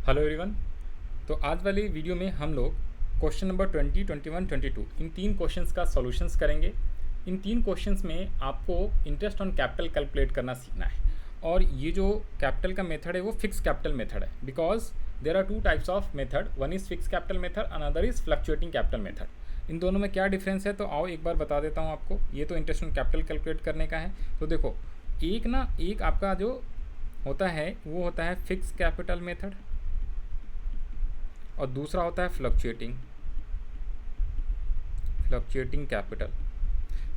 Hello everyone. तो आज वाली वीडियो में हम लोग क्वेश्चन नंबर 20, 21, 22 इन तीन क्वेश्चंस का सॉल्यूशंस करेंगे। इन तीन क्वेश्चंस में आपको इंटरेस्ट ऑन कैपिटल कैलकुलेट करना सीखना है। और ये जो कैपिटल का मेथड है वो फिक्स कैपिटल मेथड है, because there are two types of method, one is fix capital method, another is fluctuating capital method. इन दोनों में क्या डिफरेंस है तो आओ एक बार बता देता हूँ आपको। ये तो इंटरेस्ट ऑन कैपिटल कैलकुलेट करने का है। तो देखो, एक आपका जो होता है वो होता है फिक्स कैपिटल मेथड और दूसरा होता है फ्लक्चुएटिंग कैपिटल।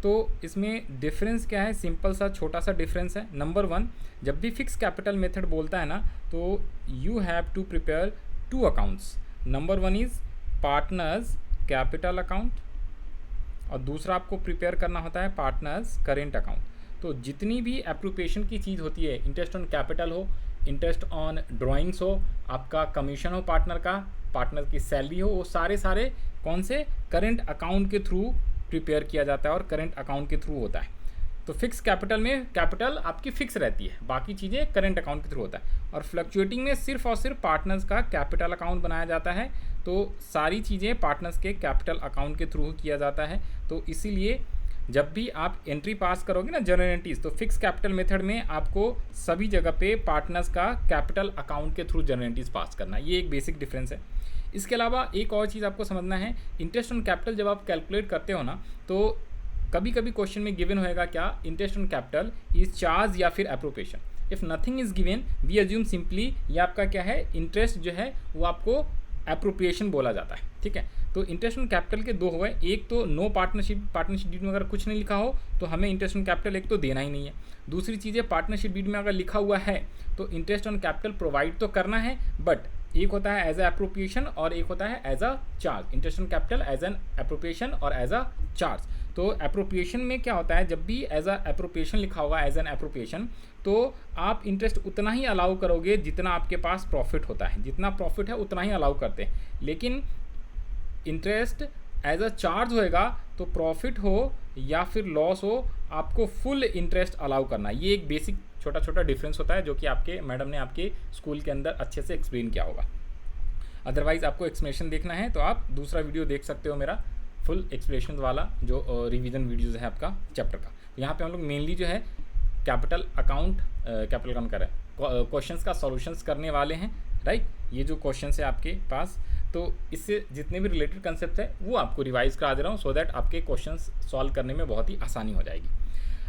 तो इसमें डिफरेंस क्या है? सिंपल सा छोटा सा डिफरेंस है। नंबर वन, जब भी फिक्स कैपिटल मेथड बोलता है ना तो you have to prepare two accounts. Number one is partners capital account और दूसरा आपको प्रिपेयर करना होता है पार्टनर्स करेंट अकाउंट। तो जितनी भी एप्रोप्रिएशन की चीज़ होती है, इंटरेस्ट ऑन कैपिटल हो, इंटरेस्ट ऑन ड्राइंग्स हो, आपका कमीशन हो पार्टनर की सैलरी हो, वो सारे कौन से करेंट अकाउंट के थ्रू प्रिपेयर किया जाता है और करेंट अकाउंट के थ्रू होता है। तो फिक्स कैपिटल में कैपिटल आपकी फिक्स रहती है, बाकी चीज़ें करेंट अकाउंट के थ्रू होता है। और फ्लक्चुएटिंग में सिर्फ और सिर्फ पार्टनर्स का कैपिटल अकाउंट बनाया जाता है, तो सारी चीज़ें पार्टनर्स के कैपिटल अकाउंट के थ्रू किया जाता है। तो इसीलिए जब भी आप एंट्री पास करोगे ना जनरल एंट्रीज, तो फिक्स कैपिटल मेथड में आपको सभी जगह पे पार्टनर्स का कैपिटल अकाउंट के थ्रू जनरल एंट्रीज पास करना, ये एक बेसिक डिफरेंस है। इसके अलावा एक और चीज़ आपको समझना है, इंटरेस्ट ऑन कैपिटल जब आप कैलकुलेट करते हो ना तो कभी कभी क्वेश्चन में गिवन होएगा क्या, interest on capital is charge या फिर appropriation. If nothing is given we assume simply ये आपका क्या है, इंटरेस्ट जो है वो आपको एप्रोप्रिएशन बोला जाता है। ठीक है, तो इंटरेस्ट ऑन कैपिटल के दो हुए, एक तो नो पार्टनरशिप डीड में अगर कुछ नहीं लिखा हो तो हमें इंटरेस्ट ऑन कैपिटल एक तो देना ही नहीं है। दूसरी चीज़ है पार्टनरशिप डीड में अगर लिखा हुआ है तो इंटरेस्ट ऑन कैपिटल प्रोवाइड तो करना है, बट एक होता है एज अ एप्रोप्रिएशन और एक होता है as a charge. Interest on capital as an appropriation और एज अ चार्ज। तो एप्रोप्रिएशन में क्या होता है, जब भी एज अ एप्रोप्रिएशन लिखा होगा एज एन एप्रोप्रिएशन, तो आप इंटरेस्ट उतना ही अलाउ करोगे जितना आपके पास प्रॉफिट होता है, जितना प्रॉफिट है उतना ही अलाउ करते हैं। लेकिन इंटरेस्ट एज अ चार्ज होएगा तो प्रॉफिट हो या फिर लॉस हो, आपको फुल इंटरेस्ट अलाउ करना। ये एक बेसिक छोटा छोटा डिफरेंस होता है जो कि आपके मैडम ने आपके स्कूल के अंदर अच्छे से एक्सप्लेन किया होगा। अदरवाइज आपको एक्सप्लेनेशन देखना है तो आप दूसरा वीडियो देख सकते हो, मेरा फुल एक्सप्लेनेशन वाला जो रिवीजन वीडियोज़ है आपका चैप्टर का। तो यहाँ पे हम लोग मेनली जो है कैपिटल अकाउंट कर रहे हैं, क्वेश्चंस का सॉल्यूशंस करने वाले हैं, राइट। ये जो क्वेश्चंस है आपके पास, तो इससे जितने भी रिलेटेड कंसेप्ट है वो आपको रिवाइज करा दे रहा हूँ, सो दैट आपके क्वेश्चंस सॉल्व करने में बहुत ही आसानी हो जाएगी।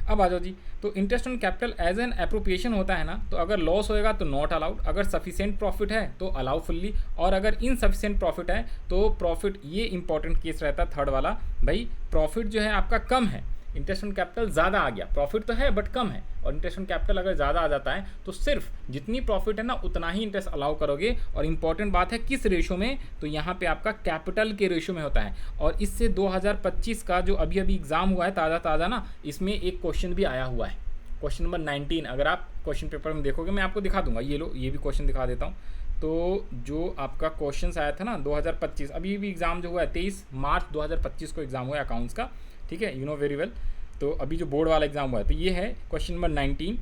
अब आ जाओ जी, तो interest on capital as an appropriation होता है ना, तो अगर लॉस होएगा तो नॉट अलाउड, अगर सफिशिएंट प्रॉफिट है तो अलाउ फुल्ली, और अगर इनसफिशिएंट प्रॉफिट है तो प्रॉफिट, ये इंपॉर्टेंट केस रहता है थर्ड वाला, भाई प्रॉफिट जो है आपका कम है, इंटरेस्ट ऑन कैपिटल ज़्यादा आ गया, प्रॉफिट तो है बट कम है, और इंटरेस्ट ऑन कैपिटल अगर ज़्यादा आ जाता है तो सिर्फ जितनी प्रॉफिट है ना उतना ही इंटरेस्ट अलाउ करोगे। और इंपॉर्टेंट बात है किस रेशो में, तो यहाँ पे आपका कैपिटल के रेशो में होता है। और इससे 2025 का जो अभी एग्ज़ाम हुआ है ताज़ा ना, इसमें एक क्वेश्चन भी आया हुआ है, क्वेश्चन नंबर 19। अगर आप क्वेश्चन पेपर में देखोगे, मैं आपको दिखा दूंगा, ये लो ये भी क्वेश्चन दिखा देता हूँ। तो जो आपका क्वेश्चन आया था ना 2025, अभी भी एग्ज़ाम जो हुआ है 23 मार्च 2025 को एग्ज़ाम हुआ है अकाउंट्स का, ठीक है, यू नो वेरी वेल। तो अभी जो बोर्ड वाला एग्ज़ाम हुआ है, तो ये है क्वेश्चन नंबर 19,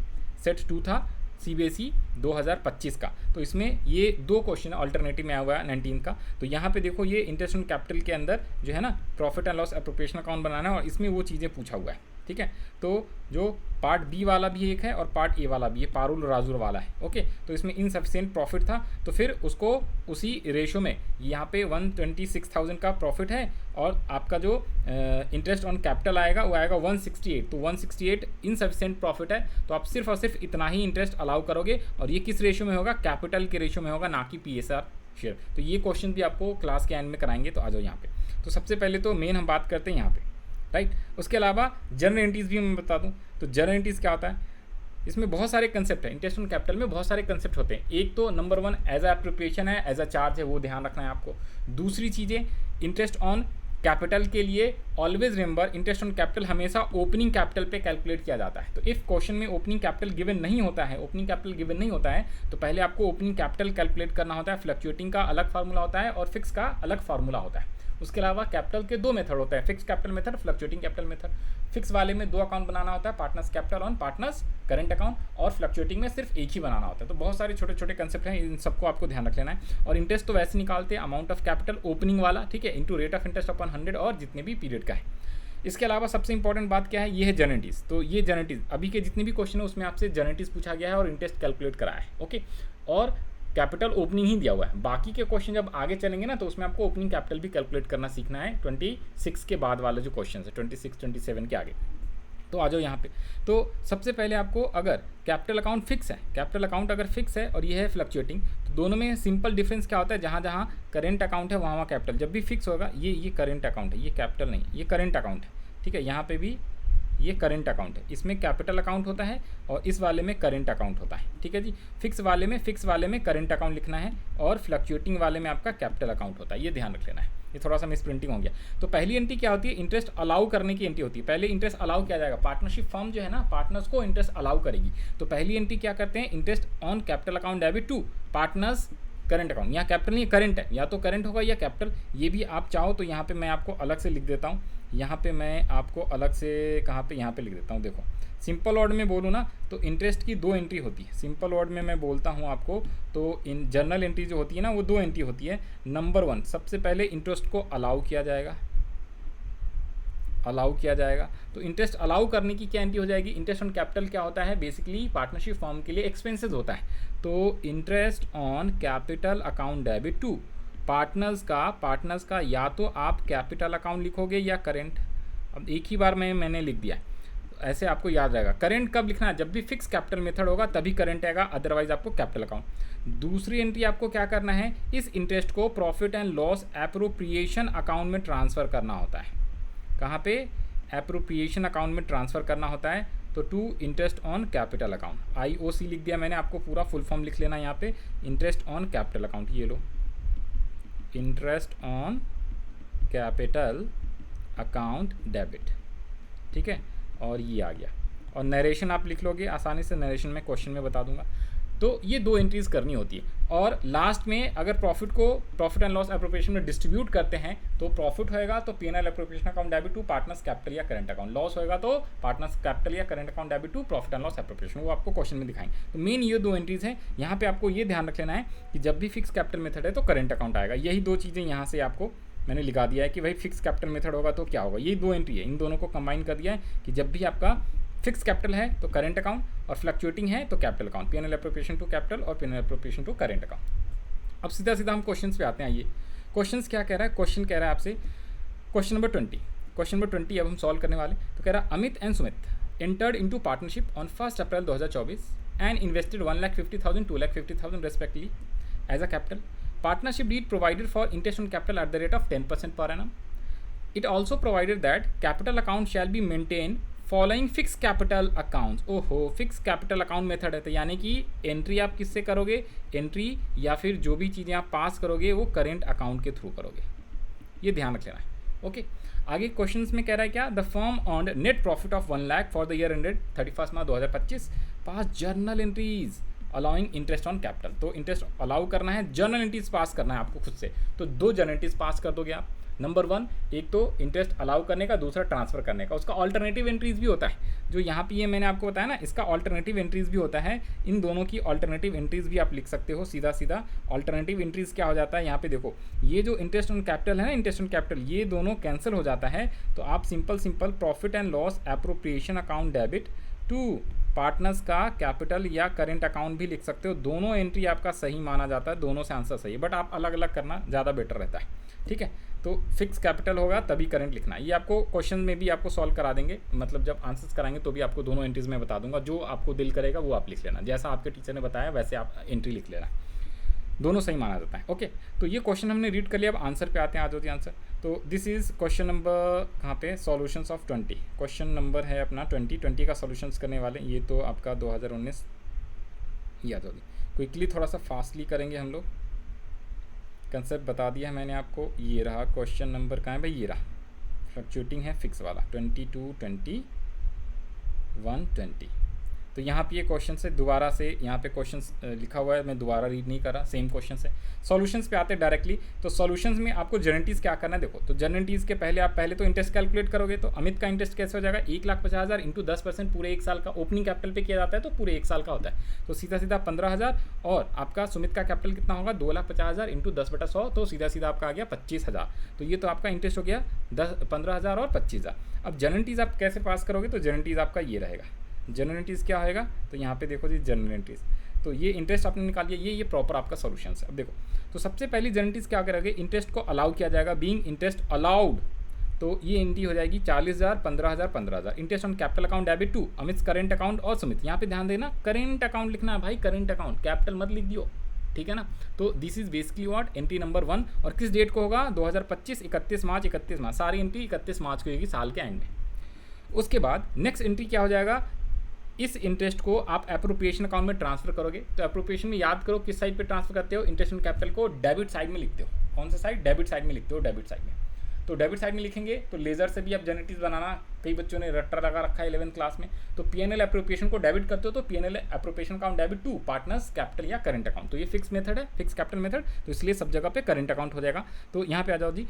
सेट 2 था CBSE 2025 का। तो इसमें ये दो क्वेश्चन अल्टरनेटिव में आया हुआ है 19 का। तो यहाँ पे देखो, ये इंटरेस्ट ऑन कैपिटल के अंदर जो है ना profit and loss appropriation account बनाना है, और इसमें वो चीज़ें पूछा हुआ है, ठीक है। तो जो पार्ट बी वाला भी एक है और पार्ट ए वाला भी है, पारुल राजुर वाला है, ओके। तो इसमें इनसफिशिएंट प्रॉफिट था, तो फिर उसको उसी रेशो में यहाँ पे 126,000 का प्रॉफिट है, और आपका जो इंटरेस्ट ऑन कैपिटल आएगा वो आएगा 168। तो 168 इनसफिशिएंट प्रॉफिट है, तो आप सिर्फ और सिर्फ इतना ही इंटरेस्ट अलाउ करोगे, और ये किस रेशो में होगा, कैपिटल के रेशो में होगा, ना कि PSR शेयर। तो ये क्वेश्चन भी आपको क्लास के एंड में कराएंगे। तो आ जाओ यहाँ पे। तो सबसे पहले तो मेन हम बात करते हैं यहाँ पे, राइट। उसके अलावा जनरल एंट्रीज भी मैं बता दूं, तो जनरल एंट्रीज क्या होता है, इसमें बहुत सारे कंसेप्ट है, इंटरेस्ट ऑन कैपिटल में बहुत सारे कंसेप्ट होते हैं। एक तो नंबर 1 एज अ एप्रोप्रिएशन है, एज अ चार्ज है, वो ध्यान रखना है आपको। दूसरी चीज़ें, इंटरेस्ट ऑन कैपिटल के लिए always remember, interest on capital हमेशा ओपनिंग कैपिटल पे कैलकुलेट किया जाता है। तो इफ़ क्वेश्चन में ओपनिंग कैपिटल गिवन नहीं होता है, तो पहले आपको ओपनिंग कैपिटल कैलकुलेट करना होता है। फ्लक्चुएटिंग का अलग फार्मूला होता है और फिक्स का अलग फार्मूला होता है। उसके अलावा कैपिटल के दो मेथड होते हैं, fix capital method, fluctuating capital method. Fix वाले में दो अकाउंट बनाना होता है, partners capital on partners current account, और फ्लक्चुएटिंग में सिर्फ एक ही बनाना होता है। तो बहुत सारे छोटे छोटे कंसेप्ट हैं, इन सबको आपको ध्यान रख लेना है। और इंटरेस्ट तो वैसे निकालते हैं अमाउंट ऑफ कैपिटल ओपनिंग वाला, ठीक है, into rate of interest upon 100 और जितने भी पीरियड का है। इसके अलावा सबसे इंपॉर्टेंट बात क्या है, ये है जनरेटिस। तो ये जनरेटिस अभी के जितने भी क्वेश्चन है उसमें आपसे जनरेटिस पूछा गया है और इंटरेस्ट कैलकुलेट कराया है, ओके। और कैपिटल ओपनिंग ही दिया हुआ है, बाकी के क्वेश्चन जब आगे चलेंगे ना तो उसमें आपको ओपनिंग कैपिटल भी कैलकुलेट करना सीखना है 26 के बाद वाला जो क्वेश्चन है, 26 27 के आगे। तो आ जाओ यहाँ पे। तो सबसे पहले आपको अगर कैपिटल अकाउंट फिक्स है, कैपिटल अकाउंट अगर फिक्स है और ये है फ्लक्चुएटिंग, तो दोनों में सिंपल डिफरेंस क्या होता है, जहाँ जहाँ करेंट अकाउंट है वहाँ कैपिटल। जब भी फिक्स होगा ये करेंट अकाउंट है, ये कैपिटल नहीं, ये करेंट अकाउंट है, ठीक है। यहाँ पे भी ये करेंट अकाउंट है, इसमें कैपिटल अकाउंट होता है और इस वाले में करेंट अकाउंट होता है, ठीक है जी। फिक्स वाले में करेंट अकाउंट लिखना है और फ्लक्चुएटिंग वाले में आपका कैपिटल अकाउंट होता है, ये ध्यान रख लेना है। ये थोड़ा सा मिस प्रिंटिंग हो गया। तो पहली एंट्री क्या होती है, इंटरेस्ट अलाउ करने की एंट्री होती है। पहले इंटरेस्ट अलाउ किया जाएगा, पार्टनरशिप फर्म जो है ना पार्टनर्स को इंटरेस्ट अलाउ करेगी। तो पहली एंट्री क्या करते हैं, interest on capital account debit to partners current account. यहाँ कैपिटल नहीं करंट है, या तो करंट होगा या कैपिटल। ये भी आप चाहो तो यहाँ पे मैं आपको अलग से लिख देता हूँ, यहाँ पे मैं आपको अलग से कहाँ पे, यहाँ पे लिख देता हूँ। देखो सिंपल वर्ड में बोलूँ ना तो इंटरेस्ट की दो एंट्री होती है। सिंपल वर्ड में मैं बोलता हूँ आपको तो इन जर्नल एंट्री जो होती है ना वो दो एंट्री होती है। नंबर 1, सबसे पहले इंटरेस्ट को अलाउ किया जाएगा, तो इंटरेस्ट अलाउ करने की क्या एंट्री हो जाएगी, इंटरेस्ट ऑन कैपिटल क्या होता है, बेसिकली पार्टनरशिप फॉर्म के लिए एक्सपेंसेस होता है। तो interest on capital account debit to partners का या तो आप कैपिटल अकाउंट लिखोगे या करेंट। अब एक ही बार मैंने लिख दिया, ऐसे आपको याद रहेगा। करेंट कब लिखना है, जब भी फिक्स कैपिटल मेथड होगा तभी करेंट आएगा, अदरवाइज आपको कैपिटल अकाउंट। दूसरी एंट्री आपको क्या करना है, इस इंटरेस्ट को profit and loss appropriation account में ट्रांसफ़र करना होता है। कहाँ पे, एप्रोप्रिएशन अकाउंट में ट्रांसफ़र करना होता है। तो to interest on capital account, IOC लिख दिया मैंने, आपको पूरा फुल फॉर्म लिख लेना यहाँ पे, इंटरेस्ट ऑन कैपिटल अकाउंट। ये लो, interest on capital account debit, ठीक है। और ये आ गया, और नरेशन आप लिख लोगे आसानी से, नरेशन में क्वेश्चन में बता दूंगा। तो ये दो एंट्रीज करनी होती है। और लास्ट में अगर प्रॉफिट को प्रॉफिट एंड लॉस एप्रोप्रिएशन में डिस्ट्रीब्यूट करते हैं तो प्रॉफिट होएगा तो P&L appropriation account debit to partners capital या करंट अकाउंट, लॉस होएगा तो पार्टनर्स कैपिटल या current account debit to profit and loss appropriation. वो आपको क्वेश्चन में दिखाएंगे। तो मेन ये दो एंट्रीज हैं। यहाँ पे आपको ये ध्यान रख लेना है कि जब भी फिक्स कैपिटल मेथड है तो करंट अकाउंट आएगा। यही दो चीज़ें यहाँ से आपको मैंने लिखा दिया है कि भाई फिक्स कैपिटल मेथड होगा तो क्या होगा। यही दो एंट्री है, इन दोनों को कंबाइन कर दिया है कि जब भी आपका फिक्स कैपिटल है तो करंट अकाउंट, और फ्लक्चुएटिंग है तो capital account, P&L appropriation to capital और P&L appropriation to current account. अब सीधा सीधा हम क्वेश्चंस पे आते हैं। आइए क्वेश्चंस क्या कह रहा है, क्वेश्चन कह रहा है आपसे क्वेश्चन नंबर 20 अब हम सॉल्व करने वाले। तो कह रहा है Amit and Sumit entered into partnership on 1 April 2024 and invested 1,50,000 2,50,000 respectively as a capital. Partnership deed provided for interest on capital at the rate of 10% per annum. It also provided that capital account shall be maintained following fix capital accounts. ओहो, fix capital account method है, तो यानी कि entry आप किससे करोगे, entry या फिर जो भी चीज़ें आप पास करोगे वो करेंट अकाउंट के थ्रू करोगे। ये ध्यान रख लेना है। ओके, आगे क्वेश्चंस में कह रहा है क्या, the firm earned net profit of 1 lakh for the year ended 31 March 2025, pass journal entries allowing interest on capital. तो इंटरेस्ट अलाउ करना है, जर्नल एंट्रीज पास करना है आपको खुद से। तो दो जर्नल एंट्रीज पास कर दोगे आप। नंबर 1, एक तो इंटरेस्ट अलाउ करने का, दूसरा ट्रांसफ़र करने का। उसका ऑल्टरनेटिव एंट्रीज भी होता है, जो यहाँ पे ये मैंने आपको बताया ना, इसका ऑल्टरनेटिव एंट्रीज भी होता है। इन दोनों की ऑल्टरनेटिव एंट्रीज भी आप लिख सकते हो सीधा सीधा। ऑल्टरनेटिव एंट्रीज क्या हो जाता है, यहाँ पे देखो, ये जो इंटरेस्ट ऑन कैपिटल है ना, इंटरेस्ट ऑन कैपिटल, ये दोनों कैंसिल हो जाता है। तो आप simple profit and loss appropriation account debit to partners का कैपिटल या करेंट अकाउंट भी लिख सकते हो। दोनों एंट्री आपका सही माना जाता है, दोनों से आंसर सही है, बट आप अलग अलग करना ज़्यादा बेटर रहता है। ठीक है, तो फिक्स कैपिटल होगा तभी करंट लिखना है। ये आपको क्वेश्चन में भी आपको सॉल्व करा देंगे, मतलब जब आंसर्स कराएंगे तो भी आपको दोनों एंट्रीज में बता दूंगा। जो आपको दिल करेगा वो आप लिख लेना, जैसा आपके टीचर ने बताया वैसे आप एंट्री लिख लेना, दोनों सही माना जाता है। ओके, तो ये क्वेश्चन हमने रीड कर लिया। अब आंसर पे आते हैं, आ जाती आंसर। तो दिस इज़ क्वेश्चन नंबर कहाँ पे, सॉल्यूशंस ऑफ 20। क्वेश्चन नंबर है अपना 20 का सॉल्यूशंस करने वाले। ये तो आपका 2019 याद होगी। क्विकली थोड़ा सा फास्टली करेंगे हम लोग। कंसेप्ट बता दिया है मैंने आपको। ये रहा क्वेश्चन नंबर, कहाँ है भाई, ये रहा, फ्लक्चुएटिंग है फिक्स वाला, 22, 21, 20। तो यहाँ पे ये क्वेश्चन से दोबारा से यहाँ पे क्वेश्चन लिखा हुआ है, मैं दोबारा रीड नहीं कर रहा, सेम क्वेश्चन है। सॉल्यूशंस पे आते हैं डायरेक्टली। तो सॉल्यूशंस में आपको जनरलिटीज़ क्या करना है, देखो तो जनरलिटीज़ के पहले आप पहले तो इंटरेस्ट कैलकुलेट करोगे। तो अमित का इंटरेस्ट कैसे हो जाएगा, 1,50,000 इंटू 10% पूरे एक साल का ओपनिंग कैपिटल पे किया जाता है, तो पूरे एक साल का होता है, तो सीधा सीधा 15,000। और आपका सुमित का कैपिटल कितना होगा, 2,50,000 इंटू 10/100, तो सीधा सीधा आपका आ गया 25,000। तो ये तो आपका इंटरेस्ट हो गया 15,000 और 25,000। अब जनरलिटीज़ आप कैसे पास करोगे, तो जनरलिटीज़ आपका ये रहेगा। जनरलिटीज़ क्या होएगा, तो यहाँ पे देखो जी जनरलिटीज़, तो ये इंटरेस्ट आपने निकाल लिया, ये प्रॉपर आपका सॉल्यूशन है। अब देखो तो सबसे पहली जनरलिटीज़ क्या करोगे, इंटरेस्ट को अलाउ किया जाएगा, बीइंग इंटरेस्ट अलाउड, तो ये एंट्री हो जाएगी 40,000, 15,000, 15,000। Interest on capital account debit to Amit current account और सुमित, यहाँ पे ध्यान देना करेंट अकाउंट लिखना है भाई, करेंट अकाउंट, कैपिटल मत लिख दियो, ठीक है ना। तो this is basically what entry number 1। और किस डेट को होगा, 2025 31 मार्च, 31 मार्च, सारी एंट्री 31 मार्च को होगी साल के एंड में। उसके बाद नेक्स्ट एंट्री क्या हो जाएगा, इस इंटरेस्ट को आप एप्रोप्रिएशन अकाउंट में ट्रांसफर करोगे। तो एप्रोप्रिएशन में याद करो किस साइड पे ट्रांसफर करते हो, इंटरेस्ट ऑन कैपिटल को डेबिट साइड में लिखते हो। कौन सा साइड, डेबिट साइड में लिखते हो, डेबिट साइड में। तो डेबिट साइड में लिखेंगे तो लेजर से भी आप जनरलिटीज़ बनाना, कई बच्चों ने रट्टा लगा रखा है 11th क्लास में। तो पीएनएल एप्रोप्रिएशन को डेबिट करते हो, तो PNL appropriation account debit to partners capital या करंट अकाउंट। तो ये फिक्स मेथड है, फिक्स कैपिटल मेथड, तो इसलिए सब जगह पे करंट अकाउंट हो जाएगा। तो यहाँ पे आ जाओ जी,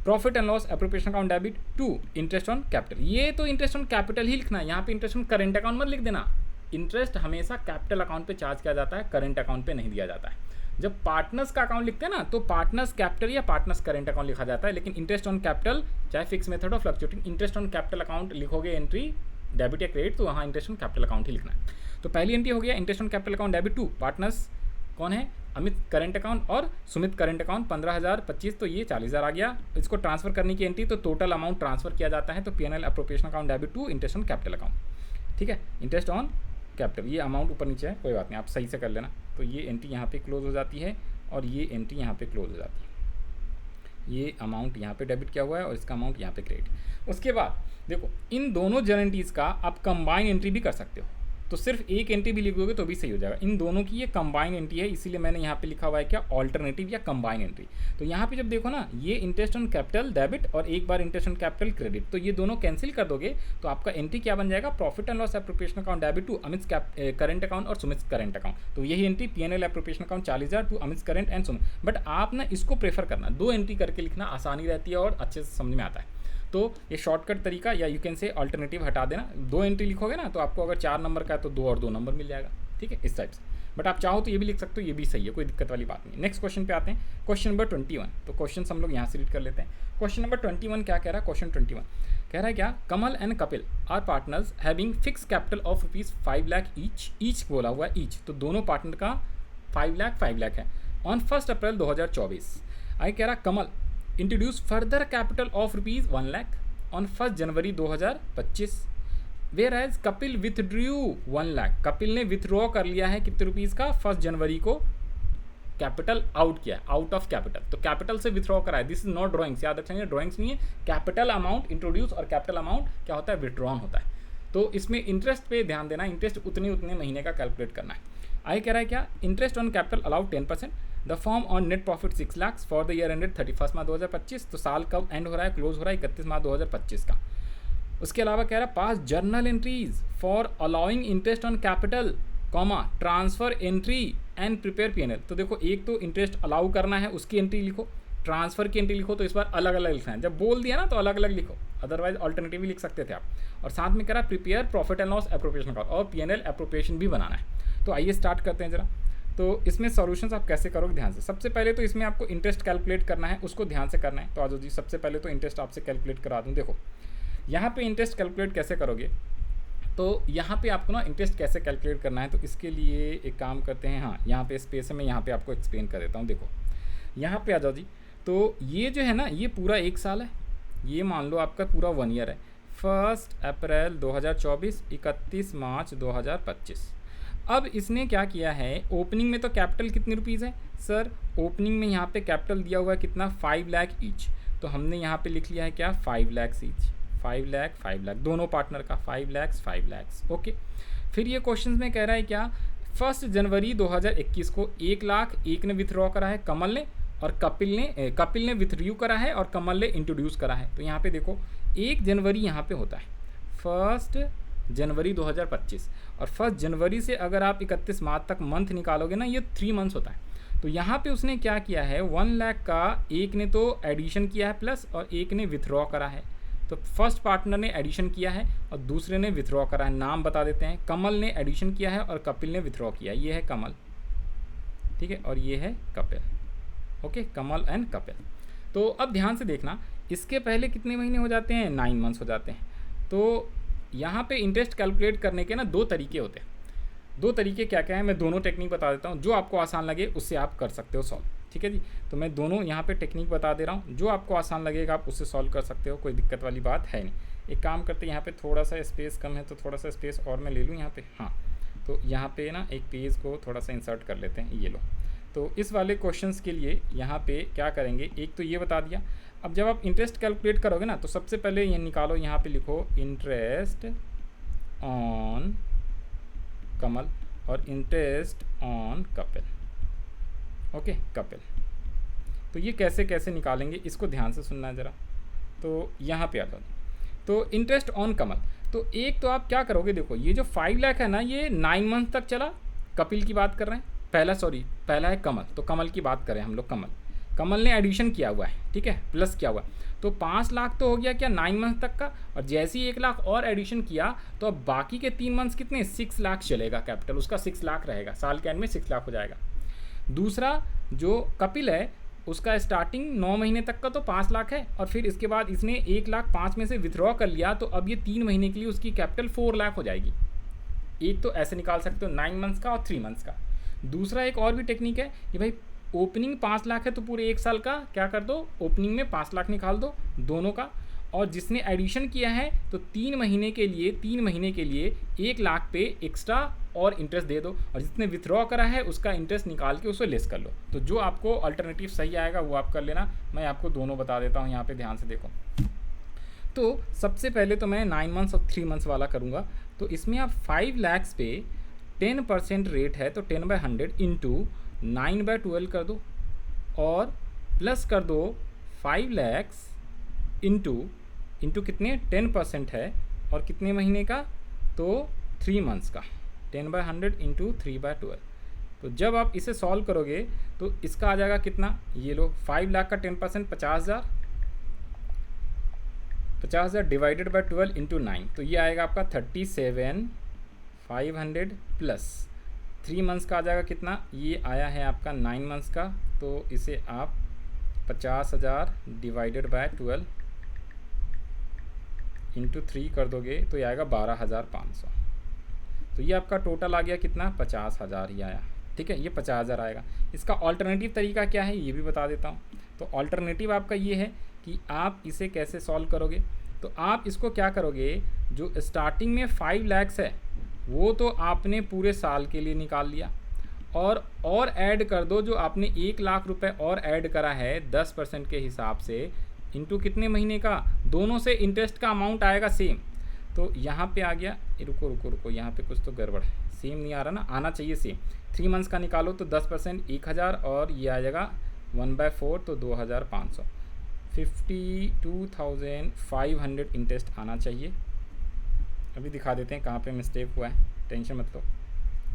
profit and loss appropriation account debit to interest on capital. ये तो इंटरेस्ट ऑन कैपिटल ही लिखना है, यहाँ पे इंटरेस्ट ऑन करंट अकाउंट मत लिख देना। इंटरेस्ट हमेशा कैपिटल अकाउंट पे चार्ज किया जाता है, करंट अकाउंट पे नहीं दिया जाता है। जब पार्टनर्स का अकाउंट लिखते हैं ना, तो पार्टनर्स कैपिटल या पार्टनर्स करंट अकाउंट लिखा जाता है। लेकिन इंटरेस्ट ऑन कैपिटल, चाहे फिक्स मेथड और fluctuating, interest on capital account लिखोगे एंट्री डेबिट या क्रेडिट, तो वहाँ इंटरेस्ट ऑन कैपिटल अकाउंट ही लिखना है। तो पहली एंट्री हो गया interest on capital account debit to partners, कौन है, अमित करंट अकाउंट और सुमित करंट अकाउंट, 15,000 25, तो ये 40,000 आ गया। इसको ट्रांसफर करने की एंट्री, तो टोटल अमाउंट ट्रांसफर किया जाता है, तो PNL appropriation account debit to interest on capital account, ठीक है। इंटरेस्ट ऑन कैपिटल, ये अमाउंट ऊपर नीचे है, कोई बात नहीं, आप सही से कर लेना। तो ये एंट्री यहाँ पे क्लोज हो जाती है और ये एंट्री यहाँ पे क्लोज हो जाती है। ये अमाउंट यहाँ पे डेबिट किया हुआ है और इसका अमाउंट यहाँ पे क्रेडिट। उसके बाद देखो इन दोनों जनरलिटीज़ का आप कंबाइन एंट्री भी कर सकते हो, तो सिर्फ एक एंट्री भी लिख दोगे तो भी सही हो जाएगा। इन दोनों की ये कंबाइन एंट्री है, इसीलिए मैंने यहाँ पे लिखा हुआ है क्या, ऑल्टरनेटिव या कंबाइन एंट्री। तो यहाँ पे जब देखो ना, ये इंटरेस्ट ऑन कैपिटल डेबिट और एक बार इंटरेस्ट ऑन कैपिटल क्रेडिट, तो ये दोनों कैंसिल कर दोगे, तो आपका एंट्री क्या बन जाएगा, profit and loss appropriation account debit to Amit current account और सुमित करंट अकाउंट। तो यही entry PNL appropriation account 40,000 to Amit current and Sumit. But आप ना इसको प्रेफर करना, 2 एंट्री करके लिखना आसानी रहती है और अच्छे से समझ में आता है। तो ये शॉर्टकट तरीका या यू कैन से अल्टरनेटिव हटा देना, 2 एंट्री लिखोगे ना, तो आपको अगर 4 नंबर का है तो 2 और 2 नंबर मिल जाएगा, ठीक है, इस टाइप से। बट आप चाहो तो ये भी लिख सकते हो, ये भी सही है, कोई दिक्कत वाली बात नहीं। नेक्स्ट क्वेश्चन पे आते हैं, क्वेश्चन नंबर 21। तो क्वेश्चन हम लोग यहाँ से रीड कर लेते हैं। क्वेश्चन नंबर 21 क्या कह रहा है, क्वेश्चन 21 कह रहा है क्या, Kamal and Kapil are partners having fix capital of ₹5 lakh each बोला हुआ है, ईच, तो दोनों पार्टनर का 5 लाख है। ऑन 1 अप्रैल 2024 आई कह रहा Kamal introduce further capital of ₹1 lakh on 1 January 2025, whereas Kapil withdrew 1 lakh, Kapil ने विथड्रॉ कर लिया है कितने रुपीज़ का, 1 जनवरी को कैपिटल आउट किया, आउट ऑफ कैपिटल, तो कैपिटल से विथड्रॉ कराया। दिस इज नॉट ड्राइंग्स, याद रखेंगे ड्राइंग्स नहीं है, कैपिटल अमाउंट इंट्रोड्यूस और कैपिटल अमाउंट क्या होता है, विथड्रॉन होता है। तो इसमें इंटरेस्ट पे ध्यान देना, इंटरेस्ट उतने महीने का कैलकुलेट करना है। आई कह रहा है क्या, interest on capital allowed 10%, the form on net profit 6 lakh for the year ended 31 मार्च 2025, तो साल कब एंड हो रहा है, क्लोज हो रहा है 31 मार्च 2025 का। उसके अलावा कह रहा है पास journal entries for allowing interest on capital comma transfer entry and prepare PNL. तो देखो एक तो इंटरेस्ट अलाउ करना है उसकी एंट्री लिखो, ट्रांसफर की एंट्री लिखो, तो इस बार अलग अलग लिखना है, जब बोल दिया ना तो अलग अलग लिखो, अदरवाइज ऑल्टरनेटिव भी लिख सकते थे आप। और साथ में कह रहा है prepare profit and loss appropriation account और पीएनएल एप्रोप्रिएशन भी बनाना है। तो आइए स्टार्ट करते हैं जरा। तो इसमें सॉल्यूशंस आप कैसे करोगे ध्यान से। सबसे पहले तो इसमें आपको इंटरेस्ट कैलकुलेट करना है, उसको ध्यान से करना है। तो आज जी सबसे पहले तो इंटरेस्ट आपसे कैलकुलेट करा दूँ। देखो यहाँ पे इंटरेस्ट कैलकुलेट कैसे करोगे, तो यहाँ पे आपको ना इंटरेस्ट कैसे कैलकुलेट करना है, तो इसके लिए एक काम करते हैं, हाँ यहाँ पे स्पेस है, मैं यहाँ पे आपको एक्सप्लेन कर देता हूँ। देखो यहाँ पे आ जाओ जी, तो ये जो है ना ये पूरा 1 साल है, ये मान लो आपका पूरा 1 ईयर है, 1 अप्रैल 2024 31 मार्च 2025। अब इसने क्या किया है, ओपनिंग में तो कैपिटल कितने रुपीज़ है सर, ओपनिंग में यहाँ पे कैपिटल दिया हुआ है कितना, 5 लाख ईच, तो हमने यहाँ पे लिख लिया है क्या, 5 लाख ईच, 5 लाख दोनों पार्टनर का 5 लाख। ओके, फिर ये क्वेश्चन में कह रहा है क्या, 1 जनवरी 2021 को 1 लाख एक ने विथड्रॉ करा है कमल ने, और कपिल ने विथड्रू करा है और कमल ने इंट्रोड्यूस करा है। तो यहाँ पे देखो 1 जनवरी यहाँ पे होता है, 1 जनवरी 2025, और 1 जनवरी से अगर आप 31 मार्च तक मंथ निकालोगे ना, ये 3 मंथ्स होता है। तो यहाँ पे उसने क्या किया है, 1 लाख का एक ने तो एडिशन किया है प्लस, और एक ने विथड्रॉ करा है। तो फर्स्ट पार्टनर ने एडिशन किया है और दूसरे ने विथड्रॉ करा है। नाम बता देते हैं, कमल ने एडिशन किया है और कपिल ने विथड्रॉ किया है। ये है कमल, ठीक है, और ये है Kapil. Okay, Kamal and Kapil. तो अब ध्यान से देखना, इसके पहले कितने महीने हो जाते हैं, 9 मंथ्स हो जाते हैं। तो यहाँ पे इंटरेस्ट कैलकुलेट करने के ना 2 तरीके होते हैं। 2 तरीके क्या क्या है, मैं दोनों टेक्निक बता देता हूँ। जो आपको आसान लगे उससे आप कर सकते हो सॉल्व, ठीक है जी। तो मैं दोनों यहाँ पे टेक्निक बता दे रहा हूँ, जो आपको आसान लगेगा आप उससे सॉल्व कर सकते हो, कोई दिक्कत वाली बात है नहीं। एक काम करते हैं, यहाँ पे थोड़ा सा स्पेस कम है तो थोड़ा सा स्पेस और मैं ले लूँ यहाँ पे। हाँ, तो यहाँ पे ना एक पेज को थोड़ा सा इंसर्ट कर लेते हैं, ये लो। तो इस वाले क्वेश्चंस के लिए यहाँ पे क्या करेंगे, एक तो ये बता दिया। अब जब आप इंटरेस्ट कैलकुलेट करोगे ना, तो सबसे पहले ये निकालो, यहाँ पे लिखो इंटरेस्ट ऑन कमल और interest on Kapil. Okay, Kapil. तो ये कैसे कैसे निकालेंगे, इसको ध्यान से सुनना ज़रा। तो यहाँ पे आ जाओ। तो इंटरेस्ट ऑन कमल, तो एक तो आप क्या करोगे, देखो ये जो 5 लाख है ना, ये 9 मंथ तक चला। कपिल की बात कर रहे हैं, पहला है कमल, तो कमल की बात करें हम लोग। कमल ने एडिशन किया हुआ है, ठीक है, प्लस किया हुआ है। तो 5 लाख तो हो गया क्या 9 मंथ तक का, और जैसे ही 1 लाख और एडिशन किया तो अब बाकी के 3 मंथ्स कितने, 6 लाख चलेगा कैपिटल उसका, 6 लाख रहेगा, साल के एंड में 6 लाख हो जाएगा। दूसरा जो कपिल है उसका स्टार्टिंग 9 महीने तक का तो 5 लाख है, और फिर इसके बाद इसने 1 लाख 5 में से विथड्रॉ कर लिया, तो अब ये 3 महीने के लिए उसकी कैपिटल 4 लाख हो जाएगी। एक तो ऐसे निकाल सकते हो 9 मंथ्स का और 3 मंथ्स का। दूसरा एक और भी टेक्निक है कि भाई ओपनिंग 5 लाख है तो पूरे 1 साल का क्या कर दो, ओपनिंग में 5 लाख निकाल दो दोनों का, और जिसने एडिशन किया है तो 3 महीने के लिए 1 लाख पे एक्स्ट्रा और इंटरेस्ट दे दो, और जिसने विथड्रॉ करा है उसका इंटरेस्ट निकाल के उसे लेस कर लो। तो जो आपको अल्टरनेटिव सही आएगा वो आप कर लेना। मैं आपको दोनों बता देता हूँ, यहाँ पे ध्यान से देखो। तो सबसे पहले तो मैं 9 मंथ्स और 3 मंथ्स वाला करूँगा। तो इसमें आप 5 लैक्स पे 10% रेट है, तो 10/100 इंटू 9/12 कर दो, और प्लस कर दो 5 लैक्स इंटू कितने, 10% है और कितने महीने का, तो 3 मंथ्स का, 10/100 इंटू 3/12। तो जब आप इसे सॉल्व करोगे तो इसका आ जाएगा कितना, ये लो 5 लाख का 10% 50,000 डिवाइडेड बाय 12 इंटू 9, तो ये आएगा आपका 37,500 प्लस 3 मंथ्स का आ जाएगा कितना, ये आया है आपका 9 मंथ्स का, तो इसे आप 50,000 डिवाइडेड बाय 12 इंटू 3 कर दोगे तो ये आएगा 12,500। तो ये आपका टोटल आ गया कितना, 50,000 ही आया, ठीक है, ये 50,000 आएगा। इसका ऑल्टरनेटिव तरीका क्या है ये भी बता देता हूँ। तो ऑल्टरनेटिव आपका ये है कि आप इसे कैसे सॉल्व करोगे। तो आप इसको क्या करोगे, जो स्टार्टिंग में 5 लैक्स है वो तो आपने पूरे साल के लिए निकाल लिया, और ऐड कर दो जो आपने 1 लाख रुपए और ऐड करा है 10% के हिसाब से, इंटू कितने महीने का, दोनों से इंटरेस्ट का अमाउंट आएगा सेम। तो यहाँ पे आ गया, रुको यहाँ पे कुछ तो गड़बड़ है, सेम नहीं आ रहा ना, आना चाहिए सेम। 3 मंथ्स का निकालो तो 10% 1,000, और ये आ जाएगा 1/4 तो 2,500, 52,500 इंटरेस्ट आना चाहिए। अभी दिखा देते हैं कहाँ पे मिस्टेक हुआ है, टेंशन मत लो,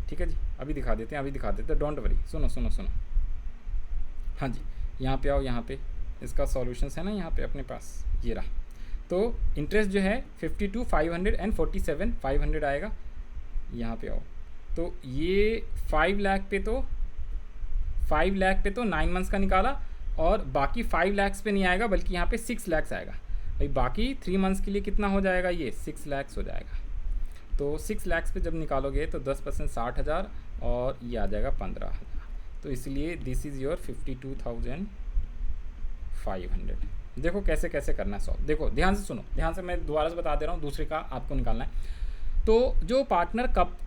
ठीक है जी, अभी दिखा देते हैं, डोंट वरी। सुनो। हाँ जी, यहाँ पे आओ, यहाँ पे इसका सॉल्यूशंस है ना, यहाँ पे अपने पास ये रहा। तो इंटरेस्ट जो है 52,500 एंड 47,500 आएगा, यहाँ पे आओ। तो ये 5 लाख पे तो 9 मंथ्स का निकाला, और बाकी 5 लैक्स पे नहीं आएगा बल्कि यहाँ पे 6 लैक्स आएगा भाई। बाकी 3 मंथ्स के लिए कितना हो जाएगा, ये 6 लैक्स हो जाएगा। तो 6 लैक्स पे जब निकालोगे तो 10% 60,000, और ये आ जाएगा 15,000। तो इसलिए दिस इज़ योर 52,500। देखो कैसे कैसे करना है सॉल्व, देखो ध्यान से सुनो, ध्यान से, मैं दोबारा से बता दे रहा हूँ, दूसरे का आपको निकालना है। तो जो पार्टनर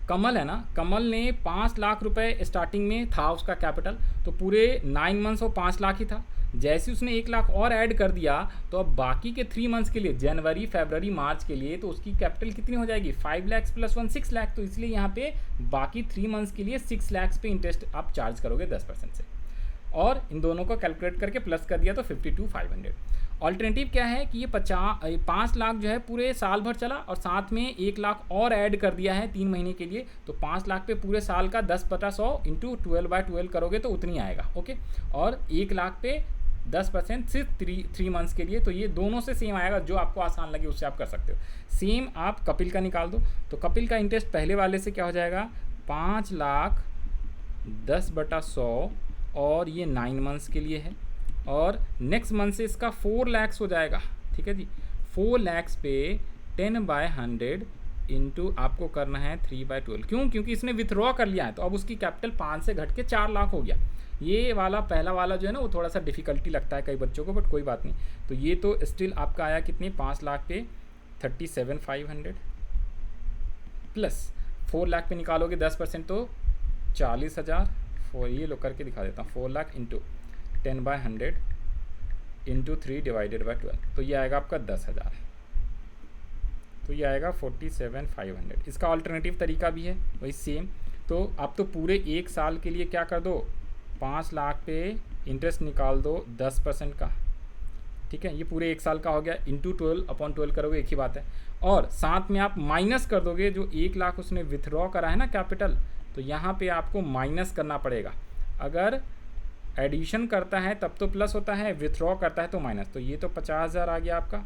कमल है ना, कमल ने 5 लाख रुपए स्टार्टिंग में था उसका कैपिटल, तो पूरे 9 मंथ्स वो 5 लाख ही था। जैसे उसने 1 लाख और ऐड कर दिया तो अब बाकी के 3 मंथ्स के लिए, जनवरी फरवरी मार्च के लिए, तो उसकी कैपिटल कितनी हो जाएगी, 5 लैक्स प्लस 1 6 लाख। तो इसलिए यहाँ पे बाकी 3 मंथ्स के लिए 6 लैक्स पे इंटरेस्ट आप चार्ज करोगे 10% से। और इन दोनों को कैलकुलेट करके प्लस कर दिया तो 52,500। ऑल्टरनेटिव क्या है कि ये 5 लाख जो है पूरे साल भर चला और साथ में 1 लाख और ऐड कर दिया है 3 महीने के लिए, तो 5 लाख पे पूरे साल का 10/100 इंटू 12/12 करोगे तो उतनी आएगा। ओके, और 1 लाख पे 10% सिर्फ 3 मंथ्स के लिए, तो ये दोनों से सेम आएगा, जो आपको आसान लगे उससे आप कर सकते हो। सेम आप कपिल का निकाल दो, तो कपिल का इंटरेस्ट पहले वाले से क्या हो जाएगा 5 लाख 10/100 और ये 9 मंथ्स के लिए है, और नेक्स्ट मंथ से इसका 4 लाख हो जाएगा। ठीक है जी, 4 लाख पे 10/100 इंटू आपको करना है 3/12। क्यों? क्योंकि इसने विथड्रॉ कर लिया है, तो अब उसकी कैपिटल 5 से घट के 4 लाख हो गया। ये वाला पहला वाला जो है ना वो थोड़ा सा डिफ़िकल्टी लगता है कई बच्चों को, बट कोई बात नहीं। तो ये तो स्टिल आपका आया कितनी, 5 लाख पे 37,500 प्लस 4 लाख पे निकालोगे 10% तो 40,000। ये लो करके दिखा देता हूँ, 4 लाख इंटू 10/100 इंटू 3/12, तो ये आएगा आपका 10,000, तो ये आएगा 47,500। इसका ऑल्टरनेटिव तरीका भी है वही सेम। तो आप तो पूरे 1 साल के लिए क्या कर दो, 5 लाख पे इंटरेस्ट निकाल दो 10% का। ठीक है, ये पूरे 1 साल का हो गया, इंटू 12/12 करोगे, एक ही बात है। और साथ में आप माइनस कर दोगे जो 1 लाख उसने विथड्रॉ करा है ना कैपिटल, तो यहाँ पे आपको माइनस करना पड़ेगा। अगर एडिशन करता है तब तो प्लस होता है, विथड्रॉ करता है तो माइनस। तो ये तो 50,000 आ गया आपका,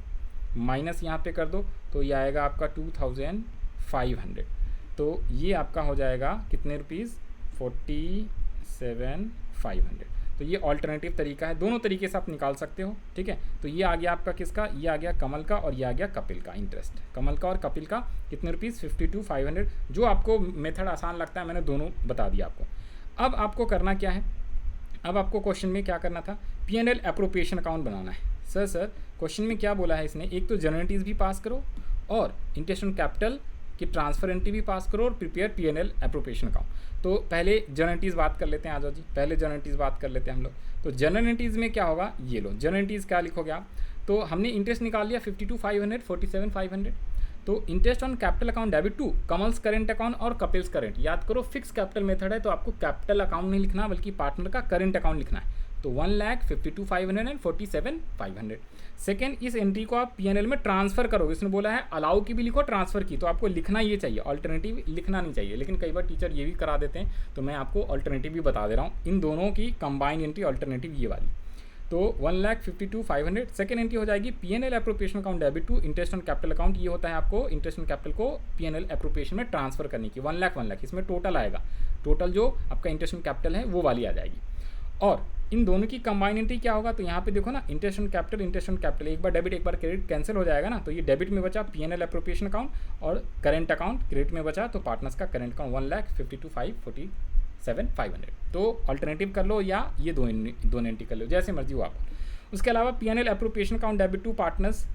माइनस यहाँ पे कर दो तो ये आएगा आपका 2,500। तो ये आपका हो जाएगा कितने रुपीज़, 47,500। तो ये ऑल्टरनेटिव तरीका है, दोनों तरीके से आप निकाल सकते हो। ठीक है, तो ये आ गया आपका किसका, ये आ गया कमल का और ये आ गया कपिल का इंटरेस्ट। कमल का और कपिल का कितने रुपीज़, 52,500। जो आपको मेथड आसान लगता है मैंने दोनों बता दिया आपको। अब आपको करना क्या है, अब आपको क्वेश्चन में क्या करना था, P&L एप्रोप्रिएशन अकाउंट बनाना है। सर क्वेश्चन में क्या बोला है इसने, एक तो जर्नल एंट्रीज भी पास करो और इंटरेस्ट ऑन कैपिटल की ट्रांसफर एंट्री भी पास करो और प्रिपेयर P&L एप्रोप्रिएशन अकाउंट। तो पहले जर्नल एंट्रीज बात कर लेते हैं, आ जाओ जी, पहले जर्नल एंट्रीज बात कर लेते हैं हम लोग। तो जर्नल एंट्रीज में क्या होगा, ये लो जर्नल एंट्रीज क्या लिखोगे आप, तो हमने इंटरेस्ट निकाल लिया 52,500, 47,500। तो interest on capital account debit to Kamal's current account और कपिल्स करेंट। याद करो फिक्स कैपिटल मेथड है तो आपको कैपिटल अकाउंट नहीं लिखना बल्कि पार्टनर का करेंट अकाउंट लिखना है। तो 1,52,500 एंड 47,500। सेकेंड, इस एंट्री को आप P&L में ट्रांसफर करोगे। इसने बोला है अलाउ की भी लिखो, ट्रांसफर की, तो आपको लिखना ये चाहिए, ऑल्टरनेटिव लिखना नहीं चाहिए। लेकिन कई बार टीचर ये भी करा देते हैं, तो मैं आपको ऑल्टरनेटिव भी बता दे रहा हूँ। इन दोनों की कंबाइंड एंट्री ऑल्टरनेटिव ये वाली। तो 1,52,500। सेकेंड एंट्री हो जाएगी P&L appropriation account debit to interest on capital account. ये होता है आपको इंटरेस्ट ऑन कैपिटल को P&L एप्रोप्रिएशन में ट्रांसफर करने की। 1 लाख इसमें टोटल आएगा, टोटल जो आपका इंटरेस्ट ऑन कैपिटल है वो वाली आ जाएगी। और इन दोनों की कंबाइन एंट्री क्या होगा, तो यहाँ पे देखो ना, इंटरेस्ट ऑन कैपिटल, एक बार डेबिट एक बार क्रेडिट कैंसिल हो जाएगा ना, तो ये डेबिट में बचा P&L एप्रोप्रिएशन अकाउंट और करेंट अकाउंट क्रेडिट में बचा, तो पार्टनर्स का करेंट अकाउंट 1,52,547,500। तो अल्टरनेटिव कर लो या ये दोनों एंट्री कर लो, जैसे मर्जी हो आप। उसके अलावा P&L appropriation account debit to partners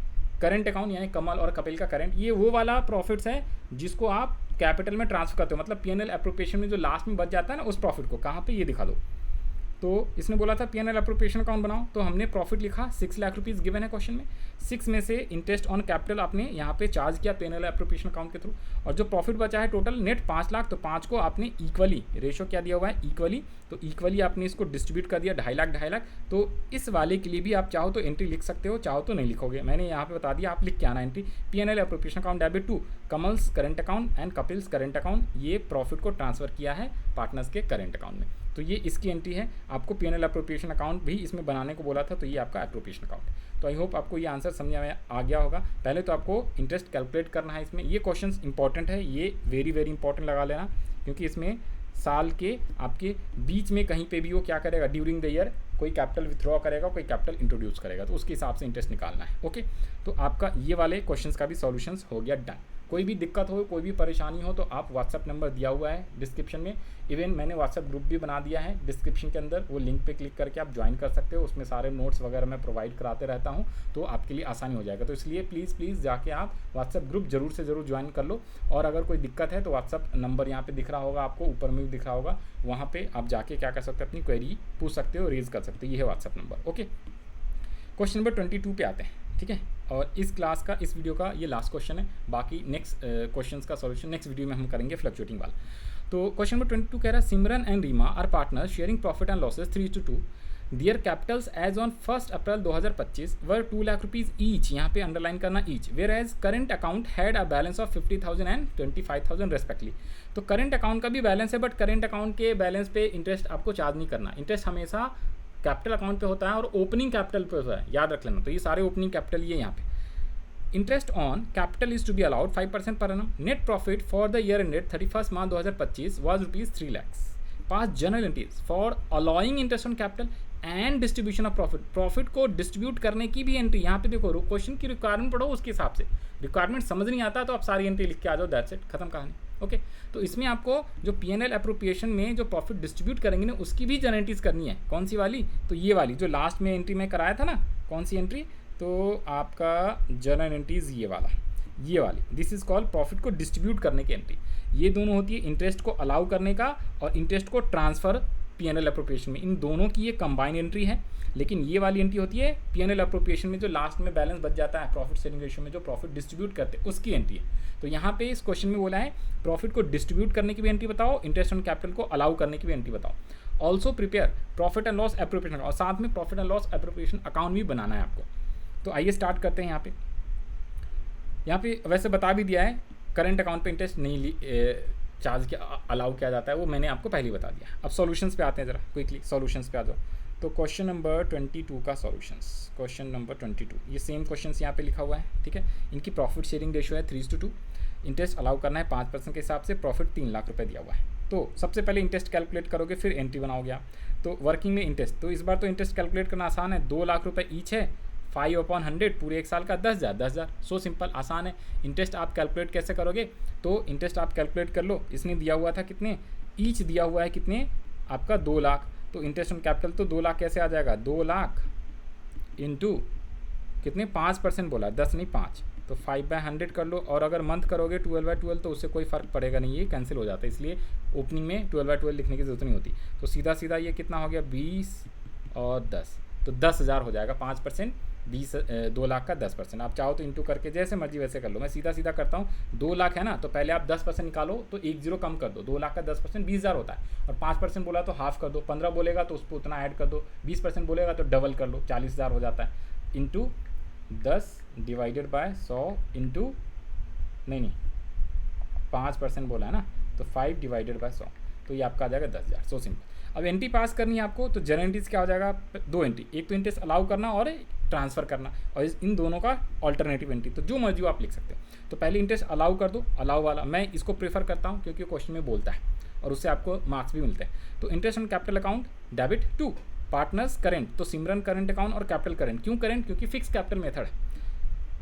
current account, यानी कमल और कपिल का करेंट। ये वो वाला प्रॉफिट्स है जिसको आप कैपिटल में ट्रांसफर करते हो, मतलब P&L एप्रोप्रिएशन में जो लास्ट में बच जाता है ना, उस प्रॉफिट को कहाँ पे ये दिखा दो। तो इसने बोला था P&L एप्रोप्रिएशन अकाउंट बनाओ, तो हमने प्रॉफिट लिखा 6 लाख रुपीज़ गिवन है क्वेश्चन में। 6 में से इंटरेस्ट ऑन कैपिटल आपने यहाँ पे चार्ज किया P&L एप्रोप्रिएशन अकाउंट के थ्रू, और जो प्रॉफिट बचा है टोटल नेट 5 लाख, तो 5 को आपने इक्वली, रेशो क्या दिया हुआ है इक्वली, तो इक्वली आपने इसको डिस्ट्रीब्यूट कर दिया 2.5 लाख। तो इस वाले के लिए भी आप चाहो तो एंट्री लिख सकते हो, चाहो तो नहीं लिखोगे, मैंने यहाँ पे बता दिया, आप लिख के आना entry P&L appropriation account debit to Kamal's current account and Kapil's current account. ये प्रॉफिट को ट्रांसफर किया है पार्टनर्स के करेंट अकाउंट में, तो ये इसकी एंट्री है। आपको P&L एप्रोप्रिएशन अकाउंट भी इसमें बनाने को बोला था, तो ये आपका एप्रोप्रिएशन अकाउंट। तो आई होप आपको ये आंसर समझ में आ गया होगा। पहले तो आपको इंटरेस्ट कैलकुलेट करना है इसमें, ये क्वेश्चंस इंपॉर्टेंट है, ये वेरी इंपॉर्टेंट लगा लेना, क्योंकि इसमें साल के आपके बीच में कहीं पे भी वो क्या करेगा, ड्यूरिंग द ईयर कोई कैपिटल विथड्रॉ करेगा, कोई कैपिटल इंट्रोड्यूस करेगा, तो उसके हिसाब से इंटरेस्ट निकालना है। ओके, तो आपका ये वाले क्वेश्चंस का भी सॉल्यूशंस हो गया डन। कोई भी दिक्कत हो, कोई भी परेशानी हो, तो आप व्हाट्सअप नंबर दिया हुआ है डिस्क्रिप्शन में, इवन मैंने व्हाट्सअप ग्रुप भी बना दिया है डिस्क्रिप्शन के अंदर, वो लिंक पे क्लिक करके आप ज्वाइन कर सकते हो। उसमें सारे नोट्स वगैरह मैं प्रोवाइड कराते रहता हूँ, तो आपके लिए आसानी हो जाएगा। तो इसलिए प्लीज़ जाके आप व्हाट्सअप ग्रुप जरूर से ज़रूर ज्वाइन कर लो। और अगर कोई दिक्कत है तो व्हाट्सअप नंबर यहाँ पे दिख रहा होगा आपको, ऊपर में भी दिख रहा होगा, वहाँ पे आप जाके क्या कर सकते हो, अपनी क्वेरी पूछ सकते हो, रेज कर सकते हो। ये है WhatsApp number. Okay, question number 22 पे आते हैं, ठीक है। और इस क्लास का, इस वीडियो का ये लास्ट क्वेश्चन है, बाकी नेक्स्ट क्वेश्चंस का सॉल्यूशन नेक्स्ट वीडियो में हम करेंगे फ्लक्चुएटिंग वाला। तो क्वेश्चन नंबर 22 कह रहा है Simran and Reema are partner sharing profit and losses 3:2. Their capitals as on 1 April 2025 were 2 lakh rupees each, यहाँ पे अंडरलाइन करना each, whereas current account had a balance of 50,000 and 25,000 respectively. तो करेंट अकाउंट का भी balance है, बट करेंट अकाउंट के balance पे interest आपको चार्ज नहीं करना. इंटरेस्ट हमेशा कैपिटल अकाउंट पे होता है और ओपनिंग कैपिटल पे होता है, याद रख लेना. तो ये सारे ओपनिंग कैपिटल ये यहाँ पे. Interest on capital is to be allowed 5% per annum. Net profit for the year ended 31st March 2025 was rupees 3 lakhs. Pass journal entries for allowing interest on capital and distribution of profit. Profit को distribute करने की भी entry यहाँ पे देखो. Question की requirement पढ़ो उसके हिसाब से. रिक्वायरमेंट समझ नहीं आता तो आप सारी एंट्री लिख के आ जाओ, दैट्स इट, खत्म कहानी. ओके तो इसमें आपको जो P&L अप्रोप्रिएशन में जो प्रॉफिट डिस्ट्रीब्यूट करेंगे ना उसकी भी जर्नल एंट्रीज करनी है. कौन सी वाली? तो ये वाली जो लास्ट में एंट्री में कराया था ना. कौन सी एंट्री? तो आपका जर्नल एंट्रीज ये वाली, दिस इज कॉल्ड प्रॉफिट को डिस्ट्रीब्यूट करने की एंट्री. ये दोनों होती है इंटरेस्ट को अलाउ करने का और इंटरेस्ट को ट्रांसफ़र P&L अप्रोप्रिएशन में. इन दोनों की ये कंबाइन एंट्री है. लेकिन ये वाली एंट्री होती है P&L अप्रोप्रिएशन में जो लास्ट में बैलेंस बच जाता है प्रॉफिट शेयरिंग रेशियो में, जो प्रॉफिट डिस्ट्रीब्यूट करते हैं उसकी एंट्री है. तो यहाँ पे इस क्वेश्चन में बोला है प्रॉफिट को डिस्ट्रीब्यूट करने की भी एंट्री बताओ, इंटरेस्ट ऑन कैपिटल को अलाउ करने की भी एंट्री बताओ. Also prepare profit and loss appropriation, और साथ में profit and loss appropriation account भी बनाना है आपको. तो आइए स्टार्ट करते हैं. यहाँ पे वैसे बता भी दिया है करंट अकाउंट पे इंटरेस्ट नहीं चार्ज किया अलाउ किया जाता है, वो मैंने आपको पहले ही बता दिया. अब सॉल्यूशंस पे आते हैं जरा क्विकली. सॉल्यूशंस पे आ जाओ. तो क्वेश्चन नंबर 22 का सॉल्यूशंस, क्वेश्चन नंबर 22 ये सेम क्वेश्चंस यहाँ पे लिखा हुआ है. ठीक है, इनकी प्रॉफिट शेयरिंग रेशियो है 3:2. इंटरेस्ट अलाउ करना है 5% के हिसाब से. प्रॉफिट 3 लाख रुपये दिया हुआ है. तो सबसे पहले इंटरेस्ट कैलकुलेट करोगे, फिर एंट्री बनाओगे आप. तो वर्किंग में इंटरेस्ट, तो इस बार तो इंटरेस्ट कैलकुलेट करना आसान है. 2 लाख रुपये ईच है. 5/100 पूरे एक साल का 10,000. सो सिंपल, आसान है. इंटरेस्ट आप कैलकुलेट कैसे करोगे? तो इंटरेस्ट आप कैलकुलेट कर लो. इसने दिया हुआ था कितने ईच दिया हुआ है, कितने आपका 2 लाख. तो इंटरेस्ट ऑन कैपिटल तो 2 लाख कैसे आ जाएगा? 2 लाख इंटू कितने 5% बोला, 10 नहीं 5. तो 5/100 कर लो. और अगर मंथ करोगे 12/12 तो उससे कोई फ़र्क पड़ेगा नहीं, ये कैंसिल हो जाता है. इसलिए ओपनिंग में 12/12 लिखने की ज़रूरत नहीं होती. तो सीधा सीधा ये कितना हो गया 20 और 10, तो 10,000 हो जाएगा. 5% 2 लाख का 10%. आप चाहो तो इंटू करके जैसे मर्जी वैसे कर लो. मैं सीधा सीधा करता हूँ. 2 लाख है ना, तो पहले आप 10% निकालो तो 1 0 कम कर दो. 2 लाख का 10% 20,000 होता है. और 5% बोला तो हाफ कर दो. 15 बोलेगा तो उस पर उतना ऐड कर दो. 20% बोलेगा तो डबल कर लो, 40,000 हो जाता है. इंटू 10 डिवाइडेड बाय 100 इंटू नहीं 5% बोला है ना, तो 5 डिवाइडेड बाय 100, तो ये आपका आ जाएगा 10,000. So simple. अब एंट्री पास करनी है आपको, तो जनरल एंट्रीज क्या हो जाएगा? 2 एंट्री, एक तो इंटरेस्ट अलाउ करना और ट्रांसफ़र करना, और इन दोनों का ऑल्टरनेटिव एंट्री. तो जो मर्जी हो आप लिख सकते हो. तो पहले इंटरेस्ट अलाउ कर दो, अलाउ वाला मैं इसको प्रेफर करता हूँ क्योंकि क्वेश्चन में बोलता है और उससे आपको मार्क्स भी मिलते हैं. तो interest on capital account debit to partners current. तो सिमरन करेंट अकाउंट और कैपिटल करेंट. क्यों करेंट? क्योंकि फिक्स कैपिटल मेथड है.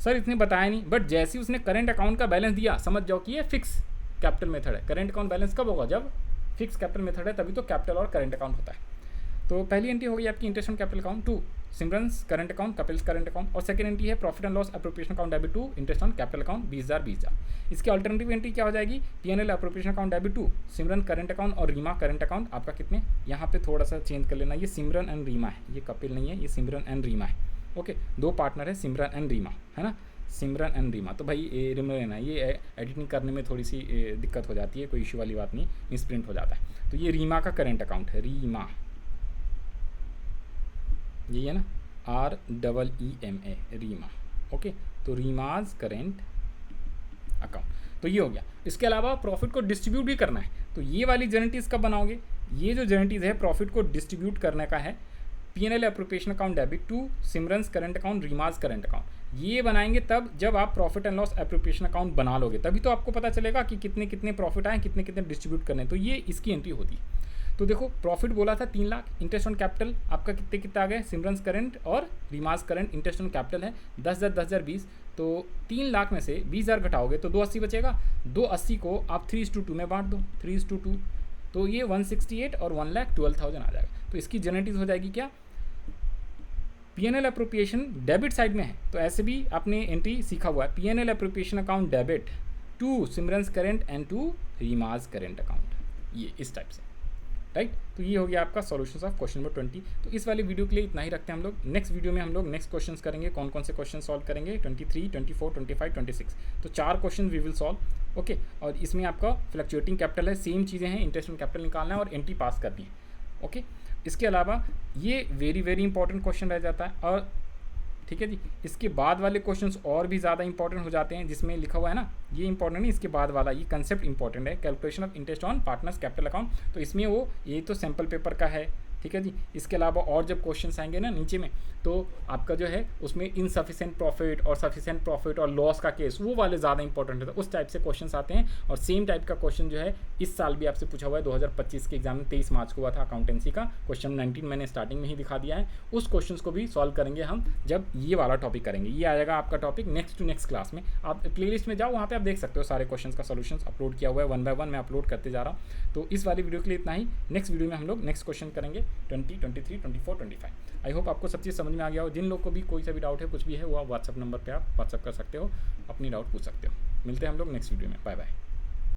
सर इसने बताया नहीं, बट जैसे ही उसने करेंट अकाउंट का बैलेंस दिया समझ जाओ कि ये फिक्स कैपिटल मेथड है. करेंट अकाउंट बैलेंस कब होगा? जब फिक्स कैपिटल मेथड है, तभी तो कैपिटल और करेंट अकाउंट होता है. तो पहली एंट्री हो गई आपकी interest on capital account to Simran's current account, Kapil's current account. और सेकंड एंट्री है profit and loss appropriation account debit to interest on capital account 20,000. इसकी अल्टरनेटिव एंट्री क्या हो जाएगी? P&L appropriation account debit to Simran current account और Reema current account. आपका कितने, यहाँ पे थोड़ा सा चेंज कर लेना, ये सिमरन एंड रीमा है, ये कपिल नहीं है, ये सिमरन एंड रीमा है. ओके, 2 पार्टनर है सिमरन एंड रीमा, है ना, सिमरन एंड रीमा. तो भाई रिमेंबर लेना, ये एडिटिंग करने में थोड़ी सी दिक्कत हो जाती है, कोई इशू वाली बात नहीं, मिसप्रिंट हो जाता है. तो ये रीमा का करंट अकाउंट है, रीमा, यही है ना, REEMA, रीमा. ओके, तो रीमाज करेंट अकाउंट. तो ये हो गया. इसके अलावा प्रॉफिट को डिस्ट्रीब्यूट भी करना है. तो ये वाली जर्नटीज कब बनाओगे? ये जो जर्नटीज है प्रॉफिट को डिस्ट्रीब्यूट करने का है. P&L appropriation account debit to Simran's current account, Reema's current account. ये बनाएंगे तब जब आप profit and loss appropriation account बना लोगे, तभी तो आपको पता चलेगा कि कितने कितने प्रॉफिट आए, कितने कितने डिस्ट्रीब्यूट करने. तो ये इसकी एंट्री होती है. तो देखो प्रॉफिट बोला था 3 लाख. इंटरेस्ट ऑन कैपिटल आपका कितने कितना आ गए? सिमरन्स करंट और Reema's current interest on capital है 10,000 10,000 20. तो 3 लाख में से 20,000 घटाओगे तो 280 बचेगा. 280 को आप 3:2 में बांट दो, 3:2, तो ये 168 और 1,12,000 आ जाएगा. तो इसकी जनरेटिव हो जाएगी क्या? P&L अप्रोप्रिएशन डेबिट साइड में है, तो ऐसे भी आपने एंट्री सीखा हुआ है. P&L appropriation account debit to Simran's current and to Reema's current account, ये इस टाइप से. राइट। तो ये हो गया आपका सॉल्यूशंस ऑफ क्वेश्चन नंबर 20। तो इस वाले वीडियो के लिए इतना ही रखते हैं हम लोग। नेक्स्ट वीडियो में हम लोग नेक्स्ट क्वेश्चंस करेंगे, कौन कौन से क्वेश्चन सॉल्व करेंगे, 23, 24, 25, 26। तो 4 question we will solve, okay. और इसमें आपका फ्लक्चुएटिंग कैपिटल है, सेम चीज़ें हैं, इंटरेस्ट ऑन कैपिटल निकालना है और एंट्री पास करनी है, ओके। इसके अलावा ये वेरी वेरी इंपॉर्टेंट क्वेश्चन रह जाता है। और ठीक है जी, इसके बाद वाले क्वेश्चंस और भी ज़्यादा इंपॉर्टेंट हो जाते हैं, जिसमें लिखा हुआ है ना, ये इंपॉर्टेंट नहीं, इसके बाद वाला ये कंसेप्ट इंपॉर्टेंट है, calculation of interest on partners capital account. तो इसमें वो ये तो सैम्पल पेपर का है, ठीक है जी। इसके अलावा और जब क्वेश्चंस आएंगे ना नीचे में, तो आपका जो है उसमें इनसफिशिएंट प्रॉफिट और सफिशिएंट प्रॉफिट और लॉस का केस, वो वाले ज़्यादा इंपॉर्टेंट होता है, उस टाइप से क्वेश्चंस आते हैं। और सेम टाइप का क्वेश्चन जो है इस साल भी आपसे पूछा हुआ है, 2025 के एग्जाम में 23 मार्च को हुआ था अकाउंटेंसी का। क्वेश्चन 19 मैंने स्टार्टिंग में ही दिखा दिया है। उस क्वेश्चन को भी सॉल्व करेंगे हम जब ये वाला टॉपिक करेंगे। ये आएगा आपका topic next to next class में। आप प्लेलिस्ट में जाओ, वहाँ पे आप देख सकते हो सारे क्वेश्चन का सॉल्यूशन अपलोड किया हुआ है, 1 बाय 1 मैं अपलोड करते जा रहा हूँ। तो इस वाली वीडियो के लिए इतना ही। नेक्स्ट वीडियो में हम लोग नेक्स्ट क्वेश्चन करेंगे 20, 23, 24, 25। आई होप आपको सब चीज़ समझ में आ गया हो। जिन लोग को भी कोई सा भी डाउट है, कुछ भी है, वो आप व्हाट्सअप नंबर पे आप व्हाट्सअप कर सकते हो, अपनी डाउट पूछ सकते हो। मिलते हैं हम लोग नेक्स्ट वीडियो में। Bye bye.